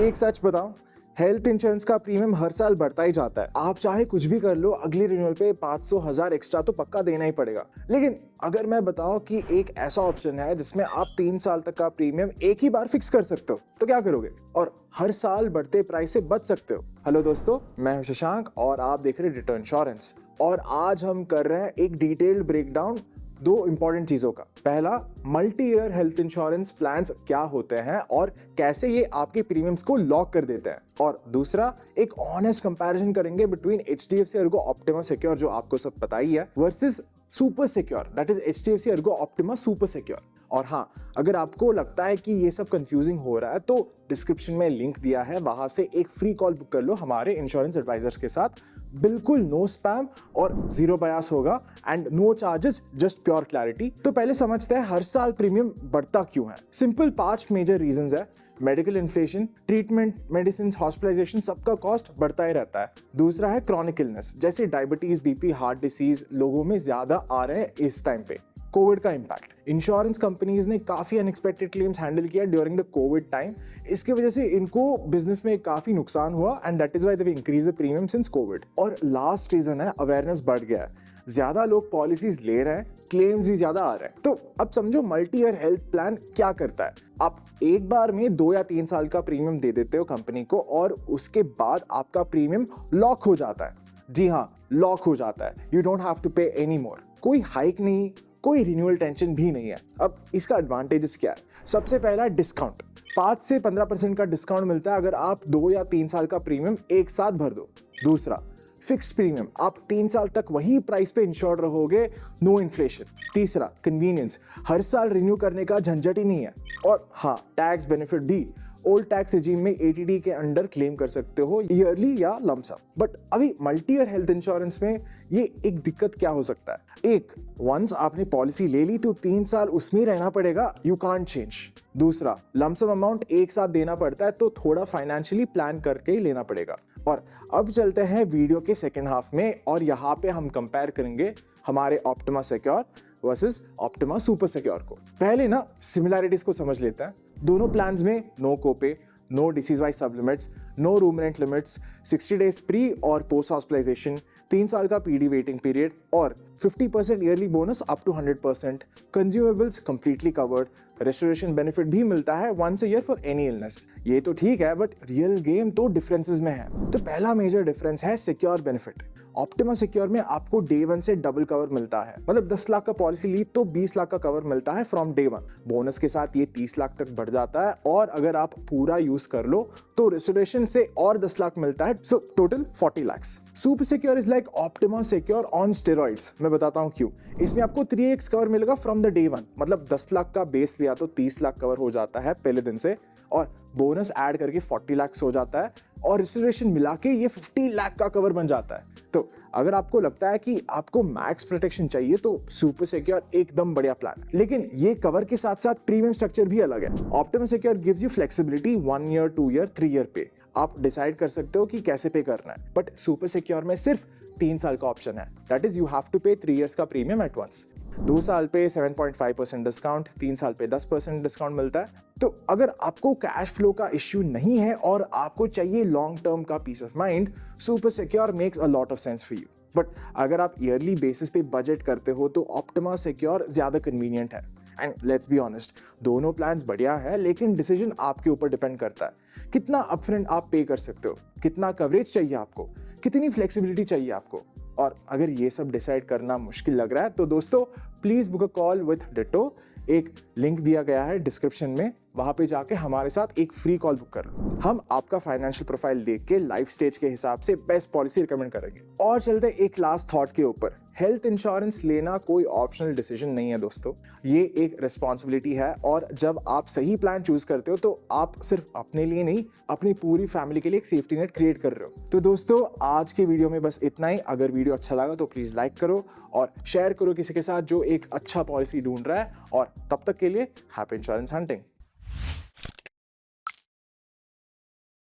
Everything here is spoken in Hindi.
एक सच बताऊं, हेल्थ इंश्योरेंस का प्रीमियम हर साल बढ़ता ही जाता है। आप चाहे कुछ भी कर लो, अगली रिन्यूअल पे 500,000 एक्स्ट्रा तो पक्का देना ही पड़ेगा। लेकिन अगर मैं बताऊं कि एक ऐसा ऑप्शन है जिसमें आप 3 साल तक का प्रीमियम एक ही बार फिक्स कर सकते हो, तो क्या करोगे और हर साल बढ़ते प्राइस से बच सकते हो। हेलो दोस्तों, मैं हूं शशांक और आप देख रहे हैं डिटो इंश्योरेंस। और आज हम कर रहे हैं एक डिटेल्ड ब्रेकडाउन दो इंपॉर्टेंट चीजों का। पहला, multi year health insurance plans क्या होते हैं और कैसे ये आपके प्रीमियम्स को लॉक कर देते हैं। और दूसरा, एक ऑनेस्ट कंपैरिजन करेंगे between HDFC ERGO optima secure, जो आपको सब पता ही है, versus super secure, that is HDFC ERGO optima super secure. और हाँ, अगर आपको लगता है कि ये सब कंफ्यूजिंग हो रहा है तो डिस्क्रिप्शन में लिंक दिया है, वहां से एक फ्री कॉल बुक कर लो हमारे इंश्योरेंस एडवाइजर्स के साथ। बिल्कुल नो स्पैम और जीरो बायस होगा and no charges, just pure clarity. तो पहले समझते हैं हर साल प्रीमियम बढ़ता क्यों है। सिंपल 5 मेजर रीजंस है। Medical inflation, treatment, medicine, hospitalisation, सबका कॉस्ट बढ़ता ही रहता है। दूसरा है क्रॉनिक इलनेस, जैसे डायबिटीज, बीपी, हार्ट डिसीज लोगों में ज्यादा आ रहे हैं इस टाइम पे। कोविड का इम्पैक्ट, इंश्योरेंस कंपनीज ने काफी अनएक्सपेक्टेड क्लेम्स हैंडल किया ड्यूरिंग द कोविड टाइम। इसकी वजह से इनको बिजनेस में काफी नुकसान हुआ and that is why they increase the premium since Covid. और लास्ट रीजन है अवेयरनेस बढ़ गया है। ज्यादा लोग पॉलिसीज ले रहे हैं, क्लेम्स भी ज्यादा आ रहे हैं। तो अब समझो मल्टी ईयर हेल्थ प्लान क्या करता है। आप एक बार में 2 या 3 साल का प्रीमियम दे देते हो कंपनी को और उसके बाद आपका प्रीमियम लॉक हो जाता है। जी हाँ, लॉक हो जाता है। यू डोंट हैव टू पे एनी मोर। कोई हाइक नहीं, कोई रिन्यूअल टेंशन भी नहीं है। अब इसका एडवांटेजेस क्या है। सबसे पहला, डिस्काउंट। 5 से 15% का डिस्काउंट मिलता है अगर आप 2 या 3 साल का प्रीमियम एक साथ भर दो। दूसरा, फिक्स्ड प्रीमियम, आप 3 साल तक वही प्राइस पे इंश्योर्ड रहोगे, नो इन्फ्लेशन। तीसरा, कन्वीनियंस, हर साल रिन्यू करने का झंझट ही नहीं है। और हाँ, टैक्स बेनिफिट भी। ओल्ड टैक्स रिजीम में 80D के अंडर क्लेम कर सकते हो, ईयरली या लमसम। बट अभी मल्टी ईयर हेल्थ इंश्योरेंस में ये एक दिक्कत क्या हो सकता है। एक, वंस आपने पॉलिसी ले ली तो 3 साल उसमें ही रहना पड़ेगा, यू कांट चेंज। दूसरा, लमसम अमाउंट एक साथ देना पड़ता है, तो थोड़ा फाइनेंशियली प्लान करके ही लेना पड़ेगा। और अब चलते हैं वीडियो के सेकेंड हाफ में और यहाँ पे हम कंपेयर करेंगे हमारे optima secure versus optima super secure को। पहले ना सिमिलैरिटीज को समझ लेते हैं। दोनों प्लान्स में no copay, no disease wise sub limits, no room rent limits, 60 days pre और पोस्ट हॉस्पिटलाइजेशन, 3 साल का PD वेटिंग पीरियड और 50% yearly bonus up to 100%, consumables completely covered, restoration benefit भी मिलता है once a year for any illness. ये तो ठीक है, बट रियल गेम तो डिफरेंसेस में है। तो पहला मेजर डिफरेंस है सिक्योर बेनिफिट। ऑप्टिमा सिक्योर में आपको डे 1 से डबल कवर मिलता है। मतलब 10 लाख का पॉलिसी ली तो 20 लाख का कवर मिलता है फ्रॉम डे 1। बोनस के साथ ये 30 लाख तक बढ़ जाता है और अगर आप पूरा यूज कर लो तो रेस्टोरेशन से और 10 लाख मिलता है, so total 40 lakh. Super secure is like optima secure on steroids. मैं बताता हूँ क्यों। इसमें आपको 3x कवर मिलेगा फ्रॉम द डे 1। मतलब 10 लाख का बेस लिया तो 30 लाख कवर हो जाता है पहले दिन से, और बोनस ऐड करके 40 लाख हो जाता है, और रेस्टोरेशन मिला के ये 50 लाख का कवर बन जाता है। तो अगर आपको लगता है कि आपको मैक्स प्रोटेक्शन चाहिए तो सुपर सिक्योर एकदम बढ़िया प्लान है। लेकिन ये कवर के साथ साथ प्रीमियम स्ट्रक्चर भी अलग है। Optima secure gives you flexibility 1 year, 2 year, 3 year पे। आप डिसाइड कर सकते हो कि कैसे पे करना है। बट सुपर सिक्योर में सिर्फ 3 साल का ऑप्शन है, that is you have to pay 3 years का प्रीमियम एट वंस। 2 साल पे 7.5% डिस्काउंट, 3 साल पे 10% डिस्काउंट मिलता है। तो अगर आपको कैश फ्लो का इश्यू नहीं है और आपको चाहिए लॉन्ग टर्म का peace of mind, super secure makes a lot of sense for you. But अगर आप ईयरली बेसिस पे बजट करते हो तो ऑप्टिमा सिक्योर ज्यादा कन्वीनियंट है। एंड लेट्स बी ऑनेस्ट, दोनों प्लान्स बढ़िया है, लेकिन डिसीजन आपके ऊपर डिपेंड करता है। कितना अपफ्रंट आप पे कर सकते हो, कितना कवरेज चाहिए आपको, कितनी फ्लेक्सिबिलिटी चाहिए आपको। और अगर ये सब डिसाइड करना मुश्किल लग रहा है तो दोस्तों please book a call with ditto. एक लिंक दिया गया है डिस्क्रिप्शन में, वहां पे जाके हमारे साथ एक फ्री कॉल बुक कर लो। हम आपका फाइनेंशियल प्रोफाइल देख के लाइफ स्टेज के हिसाब से बेस्ट पॉलिसी रिकमेंड करेंगे। और चलते एक लास्ट थॉट के ऊपर, हेल्थ इंश्योरेंस लेना कोई ऑप्शनल डिसीजन नहीं है दोस्तों, ये एक रिस्पॉन्सिबिलिटी है। और जब आप सही प्लान चूज करते हो तो आप सिर्फ अपने लिए नहीं, अपनी पूरी फैमिली के लिए एक सेफ्टी नेट क्रिएट कर रहे हो। तो दोस्तों आज के वीडियो में बस इतना ही। अगर वीडियो अच्छा लगा तो प्लीज लाइक करो और शेयर करो किसी के साथ जो एक अच्छा पॉलिसी ढूंढ रहा है। और तब तक के लिए हैप्पी इंश्योरेंस हंटिंग।